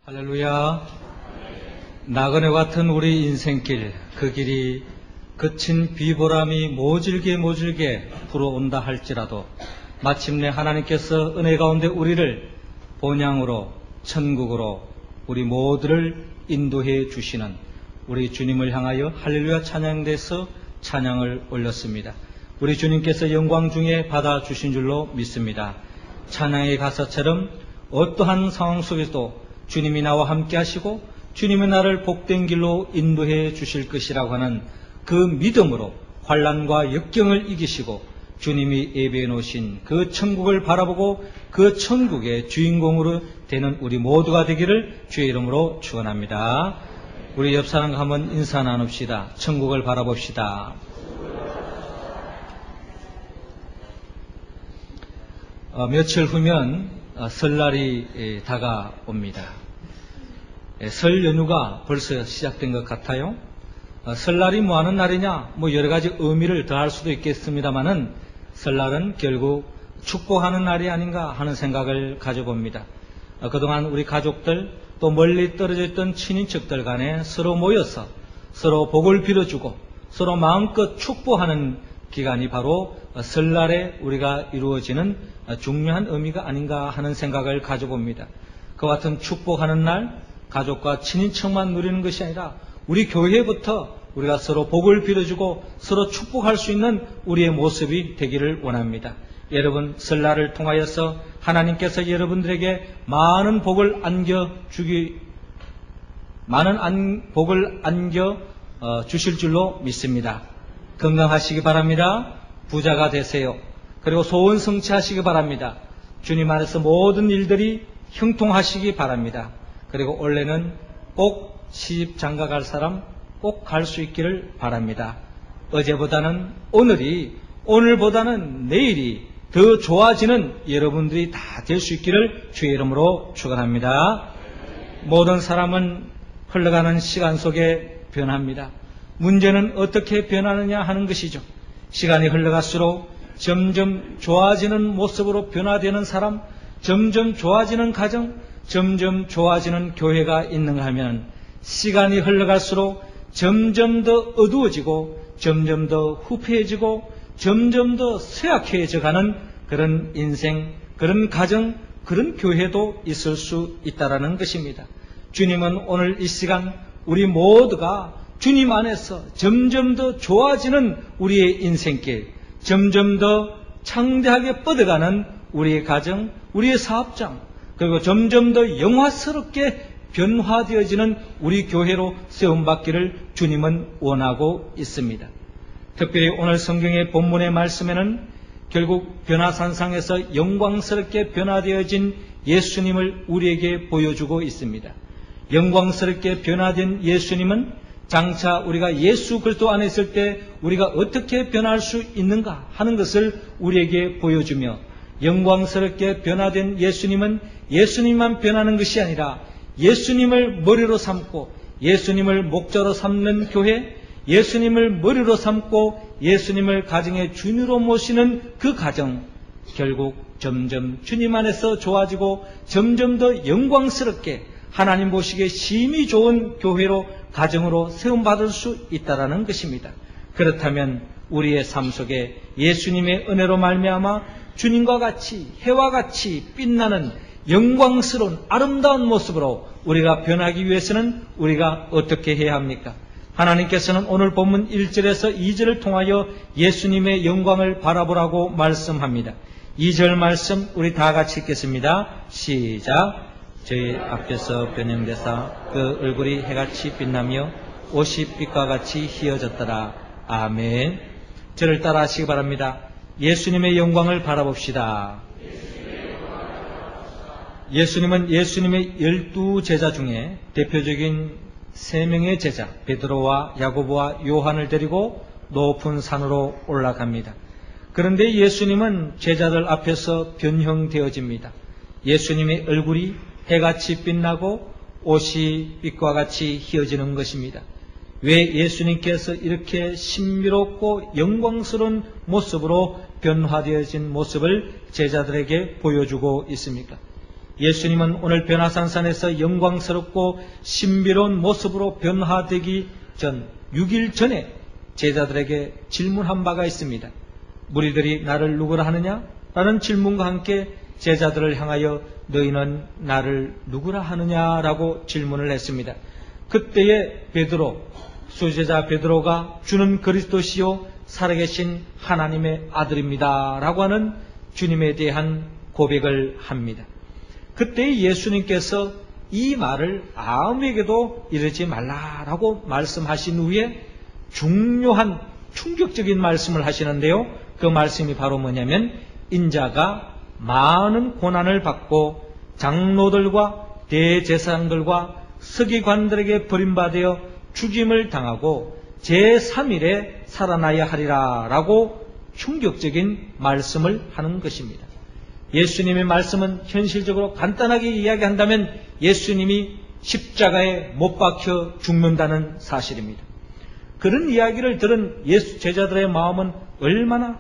할렐루야. 나그네 같은 우리 인생길, 그 길이 그친 비보람이 모질게 불어온다 할지라도 마침내 하나님께서 은혜 가운데 우리를 본향으로, 천국으로 우리 모두를 인도해 주시는 우리 주님을 향하여 할렐루야 찬양대에서 찬양을 올렸습니다. 우리 주님께서 영광 중에 받아주신 줄로 믿습니다. 찬양의 가사처럼 어떠한 상황 속에서도 주님이 나와 함께 하시고 주님이 나를 복된 길로 인도해 주실 것이라고 하는 그 믿음으로 환난과 역경을 이기시고 주님이 예배해 놓으신 그 천국을 바라보고 그 천국의 주인공으로 되는 우리 모두가 되기를 주의 이름으로 축원합니다. 우리 옆 사람과 한번 인사 나눕시다. 천국을 바라봅시다. 며칠 후면 설날이 다가옵니다. 설 연휴가 벌써 시작된 것 같아요. 설날이 뭐 하는 날이냐? 여러 가지 의미를 더할 수도 있겠습니다만은 설날은 결국 축복하는 날이 아닌가 하는 생각을 가져봅니다. 그동안 우리 가족들 또 멀리 떨어져 있던 친인척들 간에 서로 모여서 서로 복을 빌어주고 서로 마음껏 축복하는 기간이 바로 설날에 우리가 이루어지는 중요한 의미가 아닌가 하는 생각을 가져봅니다. 그와 같은 축복하는 날, 가족과 친인척만 누리는 것이 아니라 우리 교회부터 우리가 서로 복을 빌어주고 서로 축복할 수 있는 우리의 모습이 되기를 원합니다. 여러분, 설날을 통하여서 하나님께서 여러분들에게 많은 복을 안겨 주실 줄로 믿습니다. 건강하시기 바랍니다. 부자가 되세요. 그리고 소원 성취하시기 바랍니다. 주님 안에서 모든 일들이 형통하시기 바랍니다. 그리고 올해는 꼭 시집 장가 갈 사람 꼭 갈 수 있기를 바랍니다. 어제보다는 오늘보다는 내일이 더 좋아지는 여러분들이 다 될 수 있기를 주의 이름으로 축원합니다. 모든 사람은 흘러가는 시간 속에 변합니다. 문제는 어떻게 변하느냐 하는 것이죠. 시간이 흘러갈수록 점점 좋아지는 모습으로 변화되는 사람, 점점 좋아지는 가정, 점점 좋아지는 교회가 있는가 하면 시간이 흘러갈수록 점점 더 어두워지고 점점 더 후패해지고 점점 더 쇠약해져 가는 그런 인생, 그런 가정, 그런 교회도 있을 수 있다라는 것입니다. 주님은 오늘 이 시간 우리 모두가 주님 안에서 점점 더 좋아지는 우리의 인생길, 점점 더 창대하게 뻗어가는 우리의 가정, 우리의 사업장, 그리고 점점 더 영화스럽게 변화되어지는 우리 교회로 세움받기를 주님은 원하고 있습니다. 특별히 오늘 성경의 본문의 말씀에는 결국 변화산상에서 영광스럽게 변화되어진 예수님을 우리에게 보여주고 있습니다. 영광스럽게 변화된 예수님은 장차 우리가 예수 그리스도 안에 있을 때 우리가 어떻게 변할 수 있는가 하는 것을 우리에게 보여주며, 영광스럽게 변화된 예수님은 예수님만 변하는 것이 아니라 예수님을 머리로 삼고 예수님을 목자로 삼는 교회, 예수님을 머리로 삼고 예수님을 가정의 주인으로 모시는 그 가정, 결국 점점 주님 안에서 좋아지고 점점 더 영광스럽게 하나님 보시기에 심히 좋은 교회로, 가정으로 세움받을 수 있다라는 것입니다. 그렇다면 우리의 삶 속에 예수님의 은혜로 말미암아 주님과 같이, 해와 같이 빛나는 영광스러운 아름다운 모습으로 우리가 변하기 위해서는 우리가 어떻게 해야 합니까? 하나님께서는 오늘 본문 1절에서 2절을 통하여 예수님의 영광을 바라보라고 말씀합니다. 2절 말씀 우리 다 같이 읽겠습니다. 시작. 저희 앞에서 변형되사 그 얼굴이 해같이 빛나며 옷이 빛과 같이 희어졌더라. 아멘. 저를 따라 하시기 바랍니다. 예수님의 영광을 바라봅시다. 예수님은 예수님의 12제자 중에 대표적인 3명의 제자 베드로와 야고보와 요한을 데리고 높은 산으로 올라갑니다. 그런데 예수님은 제자들 앞에서 변형되어집니다. 예수님의 얼굴이 해같이 빛나고 옷이 빛과 같이 희어지는 것입니다. 왜 예수님께서 이렇게 신비롭고 영광스러운 모습으로 변화되어진 모습을 제자들에게 보여주고 있습니까? 예수님은 오늘 변화산산에서 영광스럽고 신비로운 모습으로 변화되기 전 6일 전에 제자들에게 질문한 바가 있습니다. 무리들이 나를 누구라 하느냐? 라는 질문과 함께 제자들을 향하여 너희는 나를 누구라 하느냐라고 질문을 했습니다. 그때에 베드로, 수제자 베드로가 주는 그리스도시요 살아계신 하나님의 아들입니다 라고 하는 주님에 대한 고백을 합니다. 그때 예수님께서 이 말을 아무에게도 이르지 말라라고 말씀하신 후에 중요한 충격적인 말씀을 하시는데요. 그 말씀이 바로 뭐냐면 인자가 많은 고난을 받고 장로들과 대제사장들과 서기관들에게 버림받아 죽임을 당하고 제3일에 살아나야 하리라 라고 충격적인 말씀을 하는 것입니다. 예수님의 말씀은 현실적으로 간단하게 이야기한다면 예수님이 십자가에 못 박혀 죽는다는 사실입니다. 그런 이야기를 들은 예수 제자들의 마음은 얼마나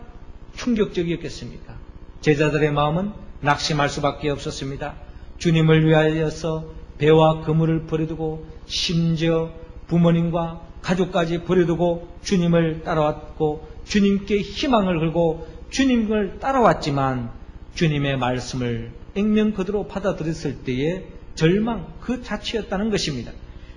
충격적이었겠습니까? 제자들의 마음은 낙심할 수밖에 없었습니다. 주님을 위하여서 배와 그물을 버려두고 심지어 부모님과 가족까지 버려두고 주님을 따라왔고 주님께 희망을 걸고 주님을 따라왔지만 주님의 말씀을 액면그대로 받아들였을 때의 절망 그 자체였다는 것입니다.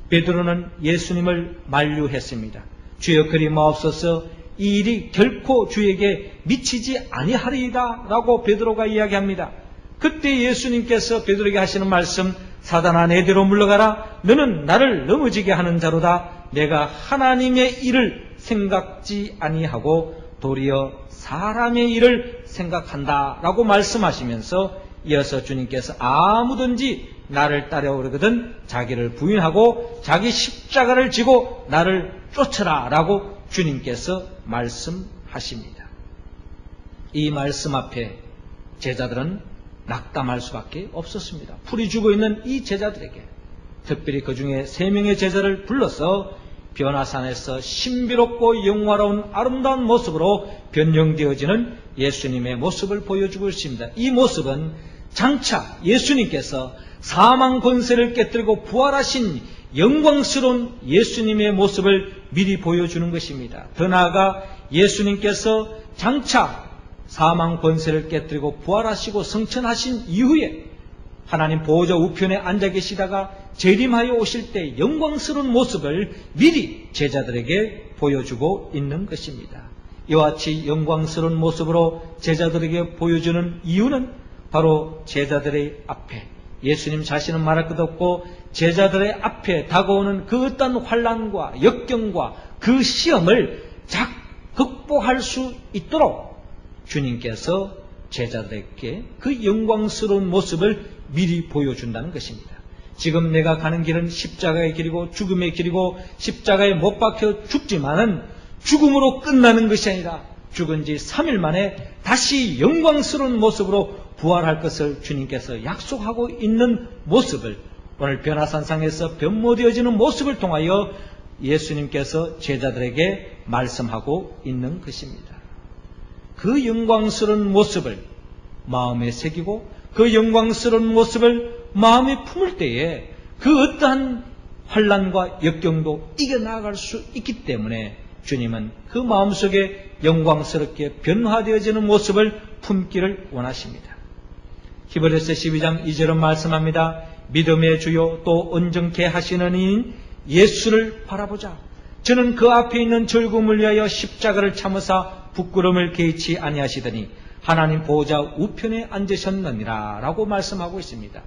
베드로는 예수님을 만류했습니다. 주여 그리 마옵소서 이 일이 결코 주에게 미치지 아니하리이다 라고 베드로가 이야기합니다. 그때 예수님께서 베드로에게 하시는 말씀 사단아 내게로 물러가라 너는 나를 넘어지게 하는 자로다 내가 하나님의 일을 생각지 아니하고 도리어 사람의 일을 생각한다 라고 말씀하시면서 이어서 주님께서 아무든지 나를 따라오려거든 자기를 부인하고 자기 십자가를 지고 나를 쫓으라 라고 주님께서 말씀하십니다. 이 말씀 앞에 제자들은 낙담할 수밖에 없었습니다. 풀이 죽어 있는 이 제자들에게 특별히 그 중에 3명의 제자를 불러서 변화산에서 신비롭고 영화로운 아름다운 모습으로 변형되어지는 예수님의 모습을 보여주고 있습니다. 이 모습은 장차 예수님께서 사망 권세를 깨뜨리고 부활하신 영광스러운 예수님의 모습을 미리 보여주는 것입니다. 더 나아가 예수님께서 장차 사망 권세를 깨뜨리고 부활하시고 성천하신 이후에 하나님 보호자 우편에 앉아 계시다가 재림하여 오실 때 영광스러운 모습을 미리 제자들에게 보여주고 있는 것입니다. 이와 같이 영광스러운 모습으로 제자들에게 보여주는 이유는 바로 제자들의 앞에 예수님 자신은 말할 것 없고 제자들의 앞에 다가오는 그 어떤 환난과 역경과 그 시험을 극복할 수 있도록 주님께서 제자들에게 그 영광스러운 모습을 미리 보여준다는 것입니다. 지금 내가 가는 길은 십자가의 길이고 죽음의 길이고 십자가에 못 박혀 죽지만은 죽음으로 끝나는 것이 아니라 죽은 지 3일 만에 다시 영광스러운 모습으로 부활할 것을 주님께서 약속하고 있는 모습을 오늘 변화산상에서 변모되어지는 모습을 통하여 예수님께서 제자들에게 말씀하고 있는 것입니다. 그 영광스러운 모습을 마음에 새기고 그 영광스러운 모습을 마음에 품을 때에 그 어떠한 환난과 역경도 이겨나갈 수 있기 때문에 주님은 그 마음속에 영광스럽게 변화되어지는 모습을 품기를 원하십니다. 히브리서 12장 2절은 말씀합니다. 믿음의 주요 또 온전케 하시는 이인 예수를 바라보자. 저는 그 앞에 있는 절kum을 위하여 십자가를 참으사 부끄러움을 개의치 아니하시더니 하나님 보호자 우편에 앉으셨느니라 라고 말씀하고 있습니다.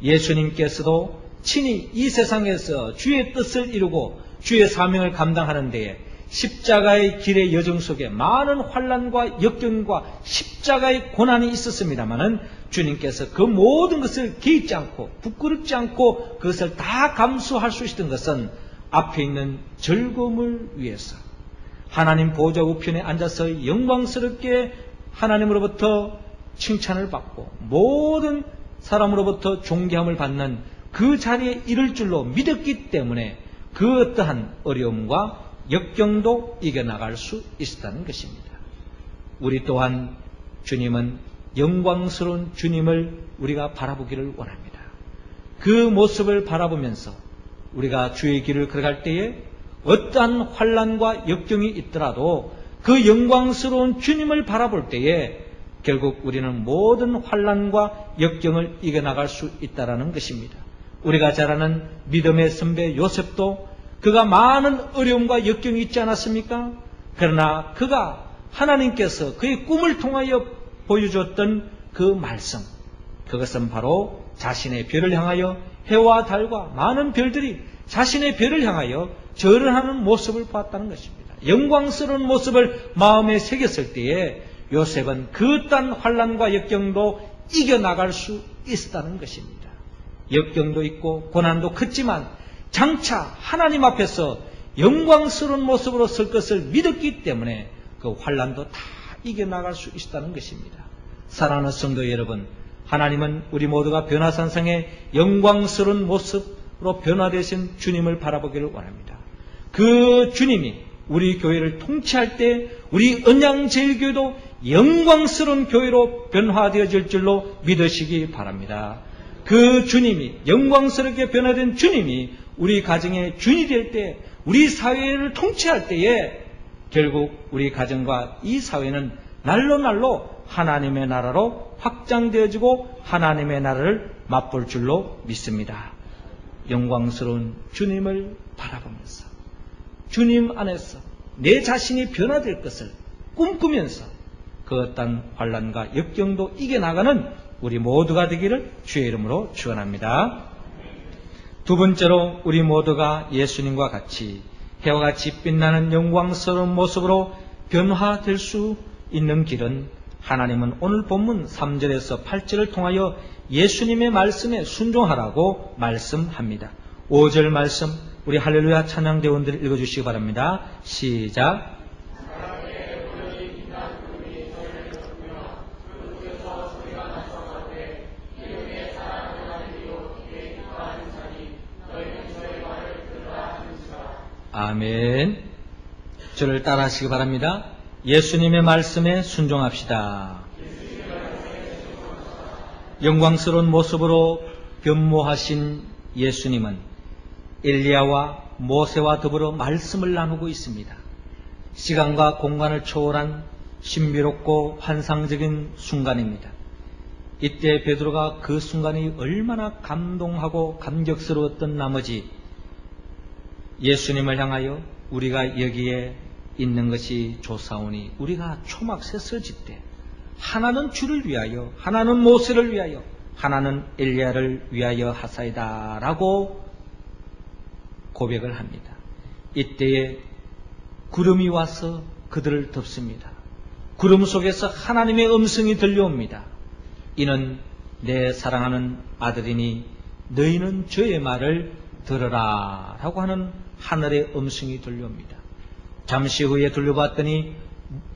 예수님께서도 친히 이 세상에서 주의 뜻을 이루고 주의 사명을 감당하는 데에 십자가의 길의 여정 속에 많은 환난과 역경과 십자가의 고난이 있었습니다마는 주님께서 그 모든 것을 개의치 않고 부끄럽지 않고 그것을 다 감수할 수 있었던 것은 앞에 있는 즐거움을 위해서 하나님 보호자 우편에 앉아서 영광스럽게 하나님으로부터 칭찬을 받고 모든 사람으로부터 존경함을 받는 그 자리에 이를 줄로 믿었기 때문에 그 어떠한 어려움과 역경도 이겨나갈 수 있었다는 것입니다. 우리 또한 주님은 영광스러운 주님을 우리가 바라보기를 원합니다. 그 모습을 바라보면서 우리가 주의 길을 걸어갈 때에 어떠한 환난과 역경이 있더라도 그 영광스러운 주님을 바라볼 때에 결국 우리는 모든 환난과 역경을 이겨나갈 수 있다는 것입니다. 우리가 잘 아는 믿음의 선배 요셉도 그가 많은 어려움과 역경이 있지 않았습니까? 그러나 그가 하나님께서 그의 꿈을 통하여 보여줬던 그 말씀, 그것은 바로 자신의 별을 향하여 해와 달과 많은 별들이 자신의 별을 향하여 절을 하는 모습을 봤다는 것입니다. 영광스러운 모습을 마음에 새겼을 때에 요셉은 그딴 환난과 역경도 이겨나갈 수 있었다는 것입니다. 역경도 있고 고난도 컸지만 장차 하나님 앞에서 영광스러운 모습으로 설 것을 믿었기 때문에 그 환난도 다 이겨나갈 수 있다는 것입니다. 사랑하는 성도 여러분, 하나님은 우리 모두가 변화산상의 영광스러운 모습으로 변화되신 주님을 바라보기를 원합니다. 그 주님이 우리 교회를 통치할 때 우리 언양제일교회도 영광스러운 교회로 변화되어질 줄로 믿으시기 바랍니다. 그 주님이, 영광스럽게 변화된 주님이 우리 가정의 주인이 될 때, 우리 사회를 통치할 때에 결국 우리 가정과 이 사회는 날로 하나님의 나라로 확장되어지고 하나님의 나라를 맛볼 줄로 믿습니다. 영광스러운 주님을 바라보면서 주님 안에서 내 자신이 변화될 것을 꿈꾸면서 그 어떤 환난과 역경도 이겨나가는 우리 모두가 되기를 주의 이름으로 축원합니다. 두 번째로 우리 모두가 예수님과 같이 해와 같이 빛나는 영광스러운 모습으로 변화될 수 있는 길은 하나님은 오늘 본문 3절에서 8절을 통하여 예수님의 말씀에 순종하라고 말씀합니다. 5절 말씀 우리 할렐루야 찬양대원들 읽어주시기 바랍니다. 시작. 아멘. 저를 따라 하시기 바랍니다. 예수님의 말씀에 순종합시다. 영광스러운 모습으로 변모하신 예수님은 엘리야와 모세와 더불어 말씀을 나누고 있습니다. 시간과 공간을 초월한 신비롭고 환상적인 순간입니다. 이때 베드로가 그 순간이 얼마나 감동하고 감격스러웠던 나머지 예수님을 향하여 우리가 여기에 있는 것이 좋사오니 우리가 초막셋을 짓되 하나는 주를 위하여, 하나는 모세를 위하여, 하나는 엘리야를 위하여 하사이다 라고 고백을 합니다. 이때에 구름이 와서 그들을 덮습니다. 구름 속에서 하나님의 음성이 들려옵니다. 이는 내 사랑하는 아들이니 너희는 저의 말을 들으라 라고 하는 하늘의 음성이 들려옵니다. 잠시 후에 둘러봤더니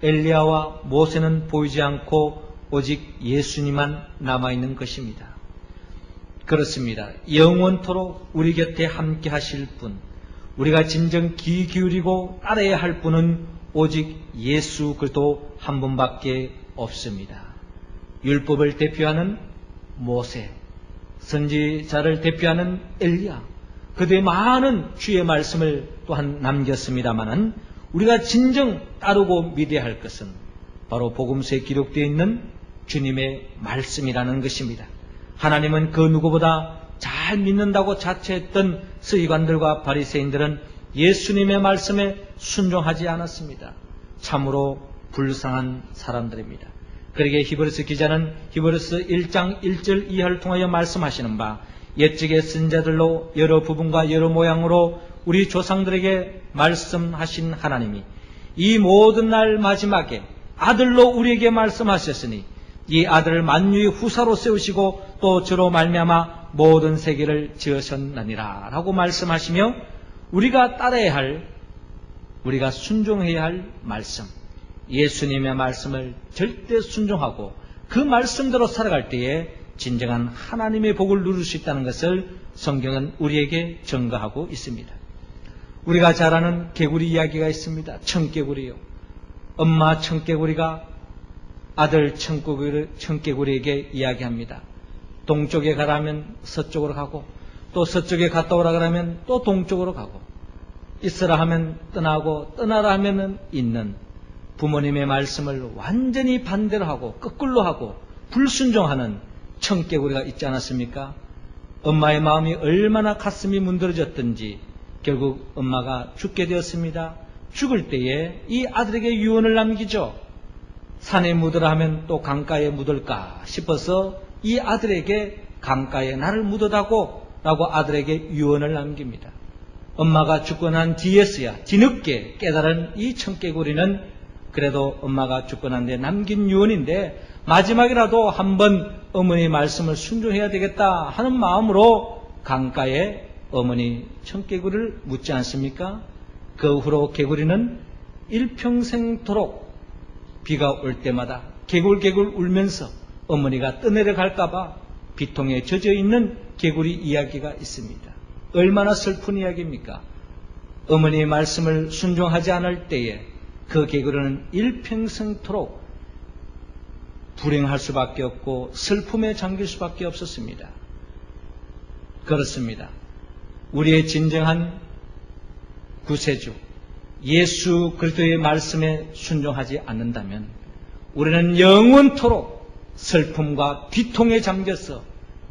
엘리야와 모세는 보이지 않고 오직 예수님만 남아있는 것입니다. 그렇습니다. 영원토록 우리 곁에 함께 하실 분, 우리가 진정 귀 기울이고 따라야 할 분은 오직 예수 그리스도 한 분밖에 없습니다. 율법을 대표하는 모세, 선지자를 대표하는 엘리야, 그들의 많은 주의 말씀을 또한 남겼습니다마는 우리가 진정 따르고 믿어야 할 것은 바로 복음서에 기록되어 있는 주님의 말씀이라는 것입니다. 하나님은 그 누구보다 잘 믿는다고 자처했던 서기관들과 바리새인들은 예수님의 말씀에 순종하지 않았습니다. 참으로 불쌍한 사람들입니다. 그러기에 히브리서 기자는 히브리서 1장 1절 이하를 통하여 말씀하시는 바 옛적의 선자들로 여러 부분과 여러 모양으로 우리 조상들에게 말씀하신 하나님이 이 모든 날 마지막에 아들로 우리에게 말씀하셨으니 이 아들을 만유의 후사로 세우시고 또 저로 말미암아 모든 세계를 지으셨느니라 라고 말씀하시며 우리가 따라야 할, 우리가 순종해야 할 말씀, 예수님의 말씀을 절대 순종하고 그 말씀대로 살아갈 때에 진정한 하나님의 복을 누릴 수 있다는 것을 성경은 우리에게 증거하고 있습니다. 우리가 잘 아는 개구리 이야기가 있습니다. 청개구리요. 엄마 청개구리가 아들 청개구리에게 이야기합니다. 동쪽에 가라면 서쪽으로 가고 또 서쪽에 갔다 오라 그러면 또 동쪽으로 가고 있으라 하면 떠나고 떠나라 하면은 있는 부모님의 말씀을 완전히 반대로 하고 거꾸로 하고 불순종하는 청개구리가 있지 않았습니까? 엄마의 마음이 얼마나 가슴이 문드러졌던지 결국 엄마가 죽게 되었습니다. 죽을 때에 이 아들에게 유언을 남기죠. 산에 묻으라 하면 또 강가에 묻을까 싶어서 이 아들에게 강가에 나를 묻어다고 라고 아들에게 유언을 남깁니다. 엄마가 죽고 난 뒤에서야 뒤늦게 깨달은 이 청개구리는 그래도 엄마가 죽고 난 뒤에 남긴 유언인데 마지막이라도 한번 어머니의 말씀을 순종해야 되겠다 하는 마음으로 강가에 어머니 청개구리를 묻지 않습니까? 그 후로 개구리는 일평생토록 비가 올 때마다 개굴개굴 울면서 어머니가 떠내려갈까봐 비통에 젖어있는 개구리 이야기가 있습니다. 얼마나 슬픈 이야기입니까? 어머니의 말씀을 순종하지 않을 때에 그 개구리는 일평생토록 불행할 수밖에 없고 슬픔에 잠길 수밖에 없었습니다. 그렇습니다. 우리의 진정한 구세주 예수 그리스도의 말씀에 순종하지 않는다면 우리는 영원토록 슬픔과 비통에 잠겨서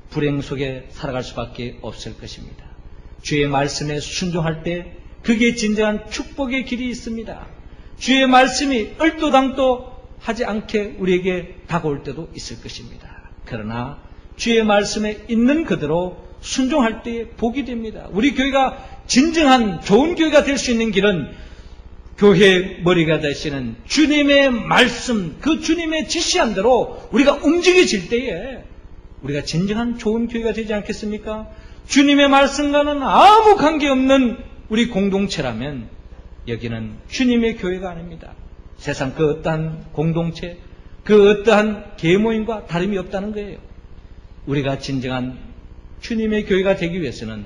불행 속에 살아갈 수밖에 없을 것입니다. 주의 말씀에 순종할 때 그게 진정한 축복의 길이 있습니다. 주의 말씀이 얼토당토 하지 않게 우리에게 다가올 때도 있을 것입니다. 그러나 주의 말씀에 있는 그대로 순종할 때에 복이 됩니다. 우리 교회가 진정한 좋은 교회가 될 수 있는 길은 교회의 머리가 되시는 주님의 말씀, 그 주님의 지시한 대로 우리가 움직여질 때에 우리가 진정한 좋은 교회가 되지 않겠습니까? 주님의 말씀과는 아무 관계없는 우리 공동체라면 여기는 주님의 교회가 아닙니다. 세상 그 어떠한 공동체, 그 어떠한 계모임과 다름이 없다는 거예요. 우리가 진정한 주님의 교회가 되기 위해서는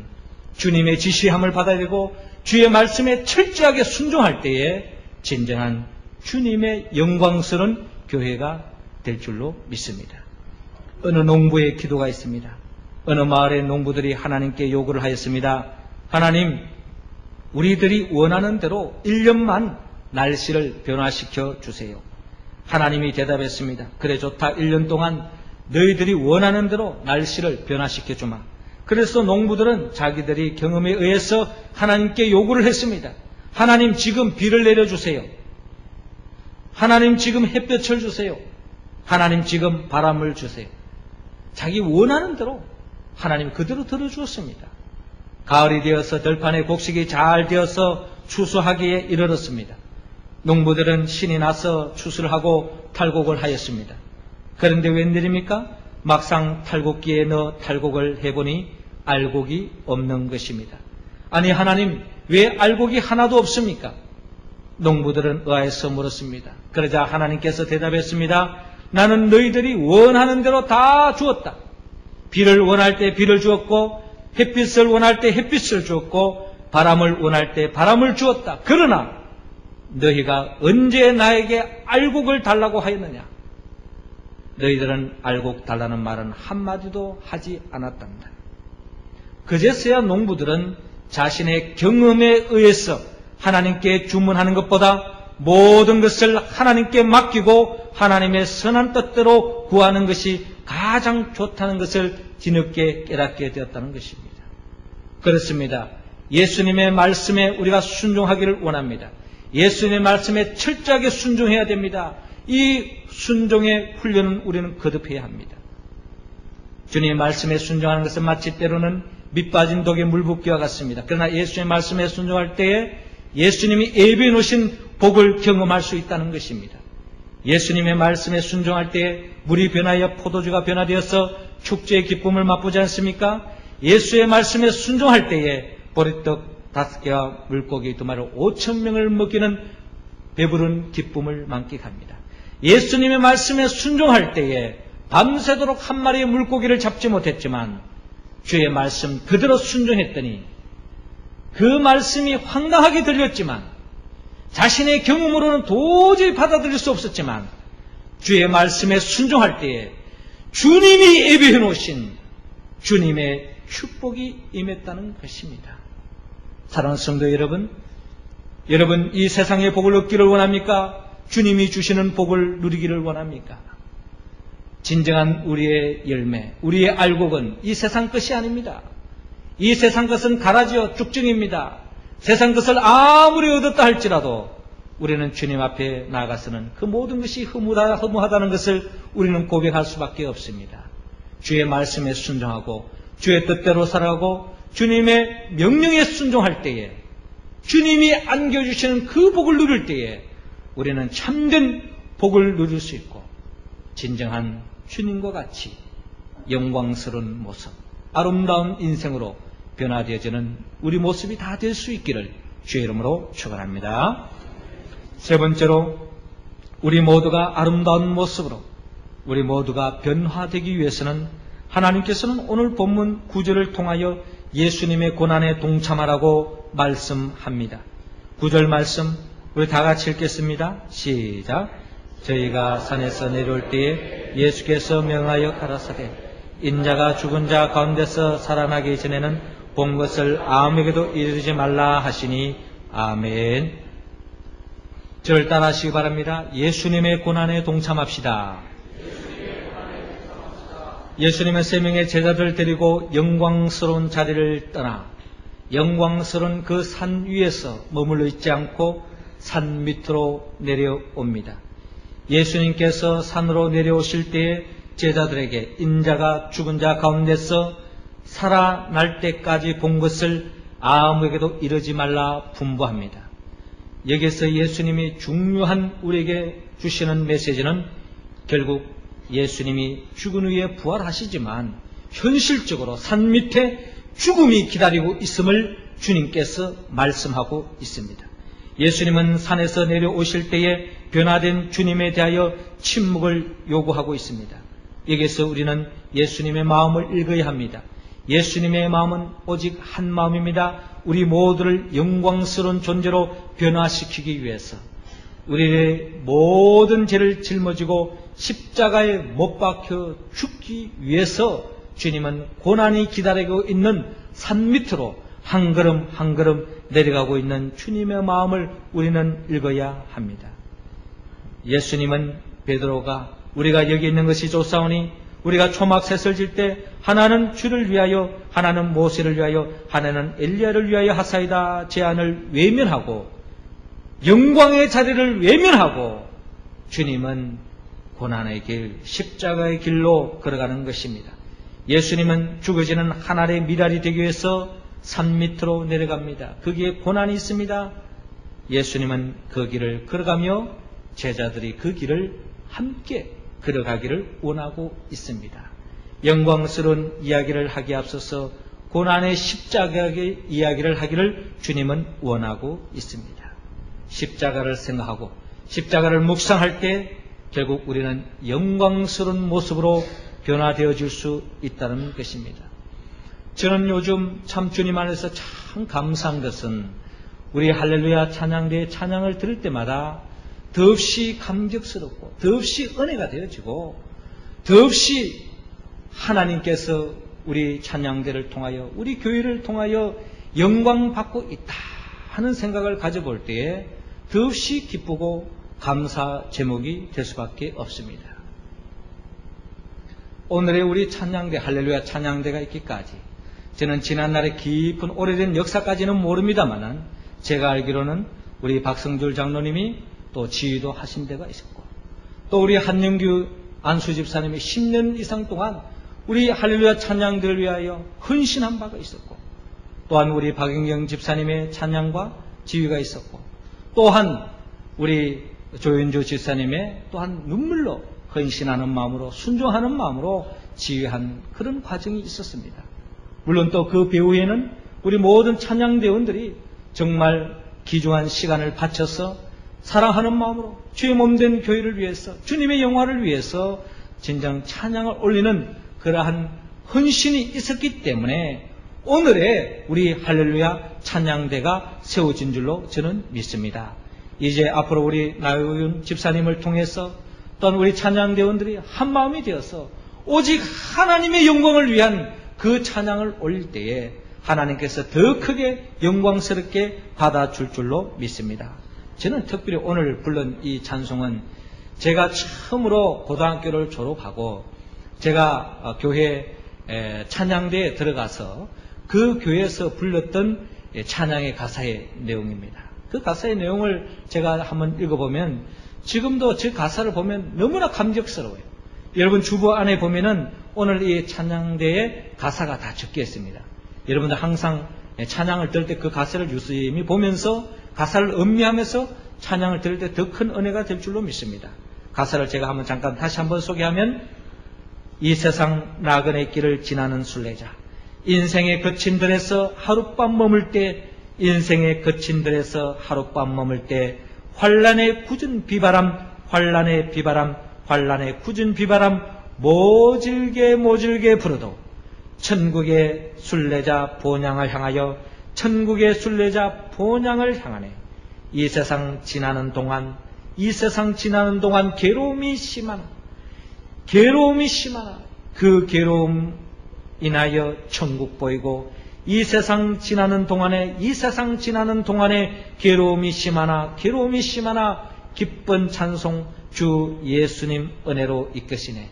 주님의 지시함을 받아야 되고 주의 말씀에 철저하게 순종할 때에 진정한 주님의 영광스러운 교회가 될 줄로 믿습니다. 어느 농부의 기도가 있습니다. 어느 마을의 농부들이 하나님께 요구를 하였습니다. 하나님, 우리들이 원하는 대로 1년만 날씨를 변화시켜 주세요. 하나님이 대답했습니다. 그래 좋다. 1년 동안 너희들이 원하는 대로 날씨를 변화시켜 주마. 그래서 농부들은 자기들이 경험에 의해서 하나님께 요구를 했습니다. 하나님 지금 비를 내려주세요. 하나님 지금 햇볕을 주세요. 하나님 지금 바람을 주세요. 자기 원하는 대로 하나님 그대로 들어주었습니다. 가을이 되어서 들판에 곡식이 잘 되어서 추수하기에 이르렀습니다. 농부들은 신이 나서 추수를 하고 탈곡을 하였습니다. 그런데 웬일입니까? 막상 탈곡기에 넣어 탈곡을 해보니 알곡이 없는 것입니다. 아니 하나님 왜 알곡이 하나도 없습니까? 농부들은 의아해서 물었습니다. 그러자 하나님께서 대답했습니다. 나는 너희들이 원하는 대로 다 주었다. 비를 원할 때 비를 주었고 햇빛을 원할 때 햇빛을 주었고 바람을 원할 때 바람을 주었다. 그러나 너희가 언제 나에게 알곡을 달라고 하였느냐? 너희들은 알곡 달라는 말은 한마디도 하지 않았답니다. 그제서야 농부들은 자신의 경험에 의해서 하나님께 주문하는 것보다 모든 것을 하나님께 맡기고 하나님의 선한 뜻대로 구하는 것이 가장 좋다는 것을 뒤늦게 깨닫게 되었다는 것입니다. 그렇습니다. 예수님의 말씀에 우리가 순종하기를 원합니다. 예수님의 말씀에 철저하게 순종해야 됩니다. 이 순종의 훈련은 우리는 거듭해야 합니다. 주님의 말씀에 순종하는 것은 마치 때로는 밑빠진 독에 물 붓기와 같습니다. 그러나 예수님의 말씀에 순종할 때에 예수님이 예비해 놓으신 복을 경험할 수 있다는 것입니다. 예수님의 말씀에 순종할 때에 물이 변하여 포도주가 변화되어서 축제의 기쁨을 맛보지 않습니까? 예수의 말씀에 순종할 때에 보리떡 5개와 물고기 2마리 5,000명을 먹이는 배부른 기쁨을 만끽합니다. 예수님의 말씀에 순종할 때에 밤새도록 한 마리의 물고기를 잡지 못했지만 주의 말씀 그대로 순종했더니 그 말씀이 황당하게 들렸지만 자신의 경험으로는 도저히 받아들일 수 없었지만 주의 말씀에 순종할 때에 주님이 예비해 놓으신 주님의 축복이 임했다는 것입니다. 사랑하는 성도 여러분, 이 세상의 복을 얻기를 원합니까? 주님이 주시는 복을 누리기를 원합니까? 진정한 우리의 열매, 우리의 알곡은 이 세상 것이 아닙니다. 이 세상 것은 가라지요 쭉증입니다. 세상 것을 아무리 얻었다 할지라도 우리는 주님 앞에 나아가서는 그 모든 것이 허무하다는 것을 우리는 고백할 수밖에 없습니다. 주의 말씀에 순종하고 주의 뜻대로 살아가고 주님의 명령에 순종할 때에 주님이 안겨주시는 그 복을 누릴 때에 우리는 참된 복을 누릴 수 있고 진정한 주님과 같이 영광스러운 모습, 아름다운 인생으로 변화되어지는 우리 모습이 다 될 수 있기를 주의 이름으로 축원합니다. 세 번째로 우리 모두가 아름다운 모습으로 우리 모두가 변화되기 위해서는 하나님께서는 오늘 본문 9절을 통하여 예수님의 고난에 동참하라고 말씀합니다. 9절 말씀 우리 다 같이 읽겠습니다. 시작. 저희가 산에서 내려올 때에 예수께서 명하여 가라사대 인자가 죽은 자 가운데서 살아나기 전에는 본 것을 아무에게도 이르지 말라 하시니 아멘. 저를 따라하시기 바랍니다. 예수님의 고난에 동참합시다. 예수님은 세 명의 제자들을 데리고 영광스러운 자리를 떠나 영광스러운 그 산 위에서 머물러 있지 않고 산 밑으로 내려옵니다. 예수님께서 산으로 내려오실 때에 제자들에게 인자가 죽은 자 가운데서 살아날 때까지 본 것을 아무에게도 이르지 말라 분부합니다. 여기서 예수님이 중요한 우리에게 주시는 메시지는 결국 예수님이 죽은 후에 부활하시지만 현실적으로 산 밑에 죽음이 기다리고 있음을 주님께서 말씀하고 있습니다. 예수님은 산에서 내려오실 때에 변화된 주님에 대하여 침묵을 요구하고 있습니다. 여기서 우리는 예수님의 마음을 읽어야 합니다. 예수님의 마음은 오직 한 마음입니다. 우리 모두를 영광스러운 존재로 변화시키기 위해서 우리의 모든 죄를 짊어지고 십자가에 못 박혀 죽기 위해서 주님은 고난이 기다리고 있는 산 밑으로 한 걸음 한 걸음 내려가고 있는 주님의 마음을 우리는 읽어야 합니다. 예수님은 베드로가 우리가 여기 있는 것이 좋사오니 우리가 초막셋을 질 때 하나는 주를 위하여 하나는 모세를 위하여 하나는 엘리야를 위하여 하사이다 제안을 외면하고 영광의 자리를 외면하고 주님은 고난의 길, 십자가의 길로 걸어가는 것입니다. 예수님은 죽어지는 한 알의 미랄이 되기 위해서 산 밑으로 내려갑니다. 거기에 고난이 있습니다. 예수님은 그 길을 걸어가며 제자들이 그 길을 함께 걸어가기를 원하고 있습니다. 영광스러운 이야기를 하기에 앞서서 고난의 십자가의 이야기를 하기를 주님은 원하고 있습니다. 십자가를 생각하고 십자가를 묵상할 때 결국 우리는 영광스러운 모습으로 변화되어질 수 있다는 것입니다. 저는 요즘 참 주님 안에서 참 감사한 것은 우리 할렐루야 찬양대의 찬양을 들을 때마다 더없이 감격스럽고 더없이 은혜가 되어지고 더없이 하나님께서 우리 찬양대를 통하여 우리 교회를 통하여 영광받고 있다 하는 생각을 가져볼 때에 더없이 기쁘고 감사 제목이 될 수밖에 없습니다. 오늘의 우리 찬양대 할렐루야 찬양대가 있기까지 저는 지난날의 깊은 오래된 역사까지는 모릅니다만 제가 알기로는 우리 박성줄 장로님이 또 지휘도 하신 데가 있었고 또 우리 한영규 안수 집사님이 10년 이상 동안 우리 할렐루야 찬양들을 위하여 헌신한 바가 있었고 또한 우리 박영경 집사님의 찬양과 지휘가 있었고 또한 우리 조윤주 집사님의 또한 눈물로 헌신하는 마음으로 순종하는 마음으로 지휘한 그런 과정이 있었습니다. 물론 또 그 배후에는 우리 모든 찬양대원들이 정말 귀중한 시간을 바쳐서 사랑하는 마음으로 주의 몸된 교회를 위해서 주님의 영화를 위해서 진정 찬양을 올리는 그러한 헌신이 있었기 때문에 오늘의 우리 할렐루야 찬양대가 세워진 줄로 저는 믿습니다. 이제 앞으로 우리 나윤 집사님을 통해서 또한 우리 찬양대원들이 한마음이 되어서 오직 하나님의 영광을 위한 그 찬양을 올릴 때에 하나님께서 더 크게 영광스럽게 받아줄 줄로 믿습니다. 저는 특별히 오늘 불른 이 찬송은 제가 처음으로 고등학교를 졸업하고 제가 교회 찬양대에 들어가서 그 교회에서 불렀던 찬양의 가사의 내용입니다. 그 가사의 내용을 제가 한번 읽어보면 지금도 저 가사를 보면 너무나 감격스러워요. 여러분 주보 안에 보면은 오늘 이 찬양대의 가사가 다 적혀 있습니다. 여러분들 항상 찬양을 들을 때 그 가사를 유심히 보면서 가사를 음미하면서 찬양을 들을 때 더 큰 은혜가 될 줄로 믿습니다. 가사를 제가 한번 잠깐 다시 한번 소개하면 이 세상 나그네 길을 지나는 순례자 인생의 거친 들에서 하룻밤 머물 때 인생의 거친 들에서 하룻밤 머물 때 환란의 굳은 비바람 환란의 비바람 환란의 굳은 비바람 모질게 불어도 천국의 순례자 본향을 향하여 천국의 순례자 본향을 향하네. 이 세상 지나는 동안 괴로움이 심하나 그 괴로움 인하여 천국 보이고 이 세상 지나는 동안에 괴로움이 심하나 기쁜 찬송 주 예수님 은혜로 이끄시네.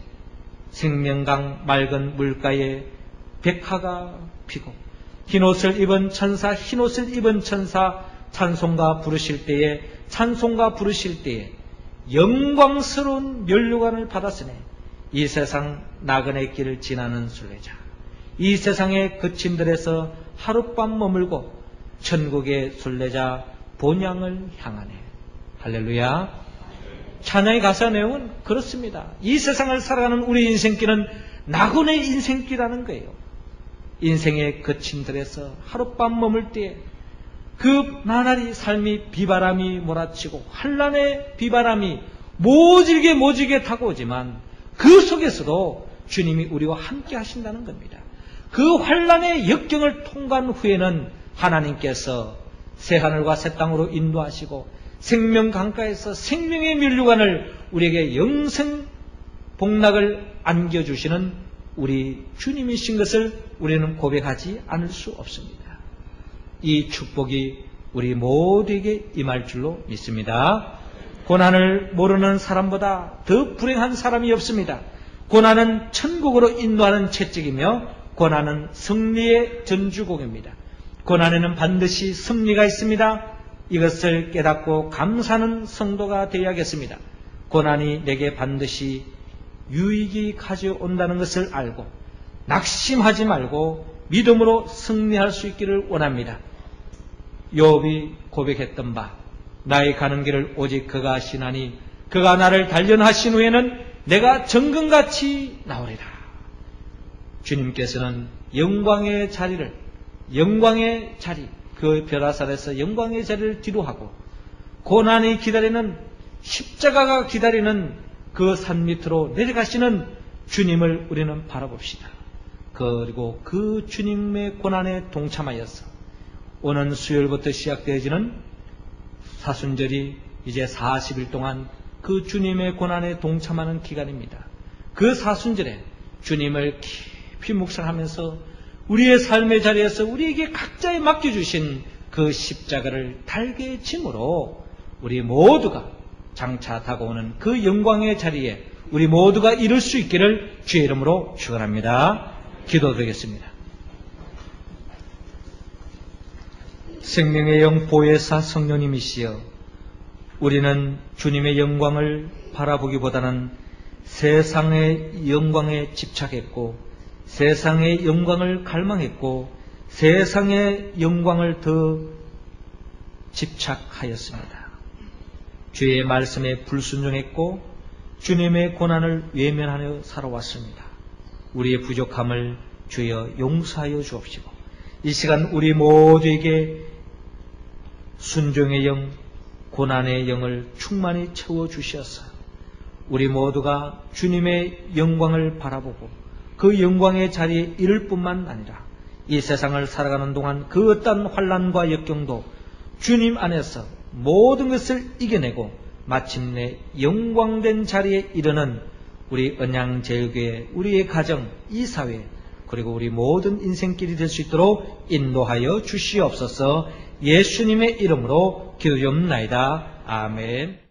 생명강 맑은 물가에 백화가 피고 흰옷을 입은 천사 찬송가 부르실 때에 영광스러운 면류관을 받았으네. 이 세상 나그네 길을 지나는 순례자 이 세상의 거친 들에서 하룻밤 머물고 천국의 순례자 본향을 향하네. 할렐루야. 찬양의 가사 내용은 그렇습니다. 이 세상을 살아가는 우리 인생길은 나그네 인생길이라는 거예요. 인생의 거친 들에서 하룻밤 머물 때에 그 나날이 삶이 비바람이 몰아치고 환란의 비바람이 모질게 다가오지만 그 속에서도 주님이 우리와 함께 하신다는 겁니다. 그 환란의 역경을 통과한 후에는 하나님께서 새하늘과 새 땅으로 인도하시고 생명 강가에서 생명의 면류관을 우리에게 영생 복락을 안겨주시는 우리 주님이신 것을 우리는 고백하지 않을 수 없습니다. 이 축복이 우리 모두에게 임할 줄로 믿습니다. 고난을 모르는 사람보다 더 불행한 사람이 없습니다. 고난은 천국으로 인도하는 채찍이며 고난은 승리의 전주곡입니다. 고난에는 반드시 승리가 있습니다. 이것을 깨닫고 감사하는 성도가 되어야겠습니다. 고난이 내게 반드시 유익이 가져온다는 것을 알고 낙심하지 말고 믿음으로 승리할 수 있기를 원합니다. 욥이 고백했던 바 나의 가는 길을 오직 그가 아시나니 그가 나를 단련하신 후에는 내가 정금같이 나오리라. 주님께서는 영광의 자리 그 벼라살에서 영광의 자리를 뒤로하고 고난이 기다리는 십자가가 기다리는 그 산 밑으로 내려가시는 주님을 우리는 바라봅시다. 그리고 그 주님의 고난에 동참하여서 오는 수요일부터 시작되어지는 사순절이 이제 40일 동안 그 주님의 고난에 동참하는 기간입니다. 그 사순절에 주님을 깊이 묵상하면서 우리의 삶의 자리에서 우리에게 각자에 맡겨주신 그 십자가를 달게 짐으로 우리 모두가 장차 다가오는 그 영광의 자리에 우리 모두가 이룰 수 있기를 주의 이름으로 축원합니다. 기도드리겠습니다. 생명의 영 보혜사 성령님이시여, 우리는 주님의 영광을 바라보기보다는 세상의 영광에 집착했고 세상의 영광을 갈망했고 세상의 영광을 더 집착하였습니다. 주의 말씀에 불순종했고 주님의 고난을 외면하여 살아왔습니다. 우리의 부족함을 주여 용서하여 주옵시고 이 시간 우리 모두에게 순종의 영, 고난의 영을 충만히 채워주시어서 우리 모두가 주님의 영광을 바라보고 그 영광의 자리에 이를 뿐만 아니라 이 세상을 살아가는 동안 그 어떤 환난과 역경도 주님 안에서 모든 것을 이겨내고 마침내 영광된 자리에 이르는 우리 언양제일교회, 우리의 가정, 이 사회, 그리고 우리 모든 인생길이 될 수 있도록 인도하여 주시옵소서. 예수님의 이름으로 기도드리옵나이다. 아멘.